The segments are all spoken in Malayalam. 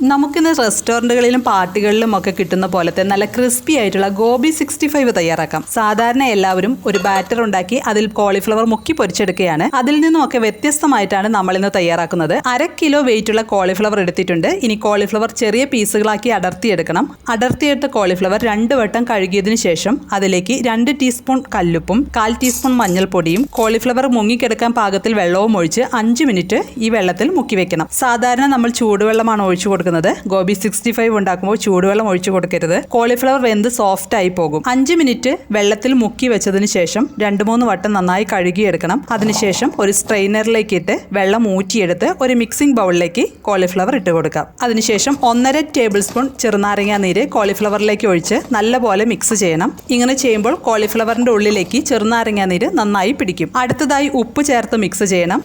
നമുക്കിന്ന് റെസ്റ്റോറൻറ്റുകളിലും പാർട്ടികളിലും ഒക്കെ കിട്ടുന്ന പോലത്തെ നല്ല ക്രിസ്പി ആയിട്ടുള്ള ഗോബി 65 തയ്യാറാക്കാം. സാധാരണ എല്ലാവരും ഒരു ബാറ്റർ ഉണ്ടാക്കി അതിൽ കോളിഫ്ലവർ മുക്കി പൊരിച്ചെടുക്കുകയാണ്. അതിൽ നിന്നുമൊക്കെ വ്യത്യസ്തമായിട്ടാണ് നമ്മളിന്ന് തയ്യാറാക്കുന്നത്. 1/2 കിലോ വെയിറ്റുള്ള കോളിഫ്ലവർ എടുത്തിട്ടുണ്ട്. ഇനി കോളിഫ്ലവർ ചെറിയ പീസുകളാക്കി അടർത്തിയെടുക്കണം. അടർത്തിയെടുത്ത കോളിഫ്ലവർ 2 വട്ടം കഴുകിയതിനു ശേഷം അതിലേക്ക് 2 ടീസ്പൂൺ കല്ലുപ്പും 1/4 ടീസ്പൂൺ മഞ്ഞൾപ്പൊടിയും കോളിഫ്ലവർ മുങ്ങിക്കിടക്കാൻ പാകത്തിൽ വെള്ളവും ഒഴിച്ച് 5 മിനിറ്റ് ഈ വെള്ളത്തിൽ മുക്കി വെക്കണം. സാധാരണ നമ്മൾ ചൂടുവെള്ളമാണ് ഒഴിച്ചു കൊടുക്കുന്നത്. ഗോബി 65 ഉണ്ടാക്കുമ്പോൾ ചൂടുവെള്ളം ഒഴിച്ചു കൊടുക്കരുത്. കോളിഫ്ലവർ വെന്ത് സോഫ്റ്റ് ആയി പോകും. 5 മിനിറ്റ് വെള്ളത്തിൽ മുക്കി വെച്ചതിന് ശേഷം 2-3 വട്ടം നന്നായി കഴുകിയെടുക്കണം. അതിനുശേഷം ഒരു സ്ട്രെയിനറിലേക്ക് ഇട്ട് വെള്ളം ഊറ്റിയെടുത്ത് ഒരു മിക്സിംഗ് ബൗളിലേക്ക് കോളിഫ്ലവർ ഇട്ട് കൊടുക്കാം. അതിനുശേഷം 1.5 ടേബിൾ സ്പൂൺ ചെറുനാരങ്ങ നീര് കോളിഫ്ലവറിലേക്ക് ഒഴിച്ച് നല്ലപോലെ മിക്സ് ചെയ്യണം. ഇങ്ങനെ ചെയ്യുമ്പോൾ കോളിഫ്ലവറിന്റെ ഉള്ളിലേക്ക് ചെറുനാരങ്ങ നീര് നന്നായി പിടിക്കും. അടുത്തതായി ഉപ്പ് ചേർത്ത് മിക്സ് ചെയ്യണം.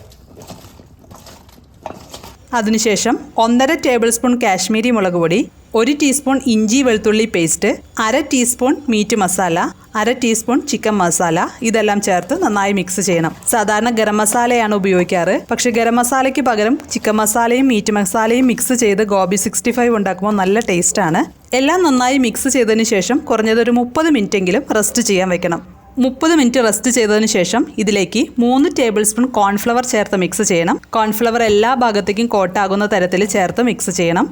അതിനുശേഷം 1.5 ടേബിൾ സ്പൂൺ കാശ്മീരി മുളക് പൊടി, 1 ടീസ്പൂൺ ഇഞ്ചി വെളുത്തുള്ളി paste, 1/2 teaspoon meet masala, 1/2 teaspoon chicken masala ഇതെല്ലാം ചേർത്ത് നന്നായി മിക്സ് ചെയ്യണം. സാധാരണ ഗരം മസാലയാണ് ഉപയോഗിക്കാറ്. പക്ഷേ ഗരം മസാലയ്ക്ക് പകരം ചിക്കൻ മസാലയും മീറ്റ് മസാലയും മിക്സ് ചെയ്ത് ഗോബി 65 ഉണ്ടാക്കുമ്പോൾ നല്ല ടേസ്റ്റാണ്. എല്ലാം നന്നായി മിക്സ് ചെയ്തതിന് ശേഷം കുറഞ്ഞതൊരു 30 മിനിറ്റെങ്കിലും റെസ്റ്റ് ചെയ്യാൻ വെക്കണം. 30 മിനിറ്റ് റെസ്റ്റ് ചെയ്തതിന് ശേഷം ഇതിലേക്ക് 3 ടേബിൾ സ്പൂൺ കോൺഫ്ലവർ ചേർത്ത് മിക്സ് ചെയ്യണം. കോൺഫ്ലവർ എല്ലാ ഭാഗത്തേക്കും കോട്ടാകുന്ന തരത്തിൽ ചേർത്ത് മിക്സ് ചെയ്യണം.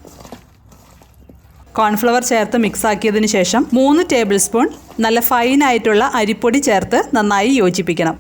കോൺഫ്ലവർ ചേർത്ത് മിക്സ് ആക്കിയതിന് ശേഷം 3 ടേബിൾ സ്പൂൺ നല്ല ഫൈനായിട്ടുള്ള അരിപ്പൊടി ചേർത്ത് നന്നായി യോജിപ്പിക്കണം.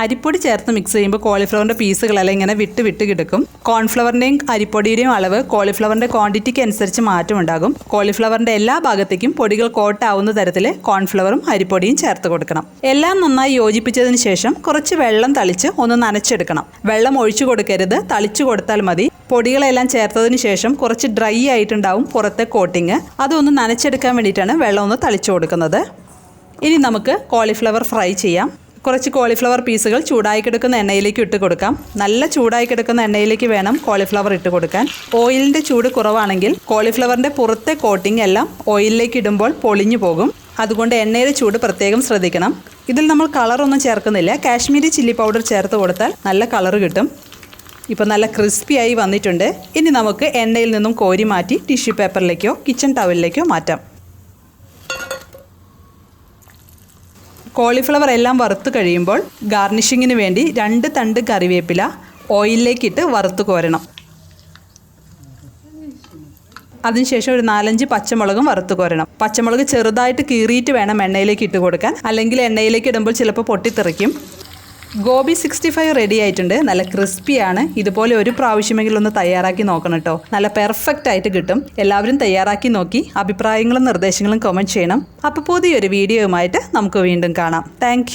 അരിപ്പൊടി ചേർത്ത് മിക്സ് ചെയ്യുമ്പോൾ കോളിഫ്ലവറിൻ്റെ പീസുകളെല്ലാം ഇങ്ങനെ വിട്ട് കിടക്കും. കോൺഫ്ലവറിൻ്റെയും അരിപ്പൊടിയുടെയും അളവ് കോളിഫ്ലവറിൻ്റെ ക്വാണ്ടിറ്റിക്ക് അനുസരിച്ച് മാറ്റം ഉണ്ടാകും. കോളിഫ്ലവറിൻ്റെ എല്ലാ ഭാഗത്തേക്കും പൊടികൾ കോട്ടാവുന്ന തരത്തിൽ കോൺഫ്ലവറും അരിപ്പൊടിയും ചേർത്ത് കൊടുക്കണം. എല്ലാം നന്നായി യോജിപ്പിച്ചതിന് ശേഷം കുറച്ച് വെള്ളം തളിച്ച് ഒന്ന് നനച്ചെടുക്കണം. വെള്ളം ഒഴിച്ചു കൊടുക്കരുത്, തളിച്ചു കൊടുത്താൽ മതി. പൊടികളെല്ലാം ചേർത്തതിന് ശേഷം കുറച്ച് ഡ്രൈ ആയിട്ടുണ്ടാവും പുറത്തെ കോട്ടിങ്. അതൊന്ന് നനച്ചെടുക്കാൻ വേണ്ടിയിട്ടാണ് വെള്ളം ഒന്ന് തളിച്ചു കൊടുക്കുന്നത്. ഇനി നമുക്ക് കോളിഫ്ലവർ ഫ്രൈ ചെയ്യാം. കുറച്ച് കോളിഫ്ലവർ പീസുകൾ ചൂടായി കിടക്കുന്ന എണ്ണയിലേക്ക് ഇട്ട് കൊടുക്കാം. നല്ല ചൂടായി കിടക്കുന്ന എണ്ണയിലേക്ക് വേണം കോളിഫ്ലവർ ഇട്ട് കൊടുക്കാൻ. ഓയിലിൻ്റെ ചൂട് കുറവാണെങ്കിൽ കോളിഫ്ലവറിൻ്റെ പുറത്തെ കോട്ടിംഗ് എല്ലാം ഓയിലിലേക്ക് ഇടുമ്പോൾ പൊളിഞ്ഞു പോകും. അതുകൊണ്ട് എണ്ണയുടെ ചൂട് പ്രത്യേകം ശ്രദ്ധിക്കണം. ഇതിൽ നമ്മൾ കളറൊന്നും ചേർക്കുന്നില്ല. കാശ്മീരി ചില്ലി പൗഡർ ചേർത്ത് കൊടുത്താൽ നല്ല കളർ കിട്ടും. ഇപ്പോൾ നല്ല ക്രിസ്പിയായി വന്നിട്ടുണ്ട്. ഇനി നമുക്ക് എണ്ണയിൽ നിന്നും കോരി മാറ്റി ടിഷ്യൂ പേപ്പറിലേക്കോ കിച്ചൺ ടവലിലേക്കോ മാറ്റാം. കോളിഫ്ലവർ എല്ലാം വറുത്ത് കഴിയുമ്പോൾ ഗാർണിഷിങ്ങിന് വേണ്ടി 2 തണ്ട് കറിവേപ്പില ഓയിലിലേക്കിട്ട് വറുത്ത് കോരണം. അതിനുശേഷം ഒരു 4-5 പച്ചമുളകും വറുത്ത് കോരണം. പച്ചമുളക് ചെറുതായിട്ട് കീറിയിട്ട് വേണം എണ്ണയിലേക്ക് ഇട്ട് കൊടുക്കാൻ, അല്ലെങ്കിൽ എണ്ണയിലേക്ക് ഇടുമ്പോൾ ചിലപ്പോൾ പൊട്ടിത്തെറിക്കും. ഗോബി 65 റെഡി ആയിട്ടുണ്ട്. നല്ല ക്രിസ്പിയാണ്. ഇതുപോലെ ഒരു പ്രാവശ്യമെങ്കിലും ഒന്ന് തയ്യാറാക്കി നോക്കണം കേട്ടോ. നല്ല പെർഫെക്റ്റ് ആയിട്ട് കിട്ടും. എല്ലാവരും തയ്യാറാക്കി നോക്കി അഭിപ്രായങ്ങളും നിർദ്ദേശങ്ങളും കമൻറ്റ് ചെയ്യണം. അപ്പോൾ പുതിയൊരു വീഡിയോയുമായിട്ട് നമുക്ക് വീണ്ടും കാണാം. താങ്ക്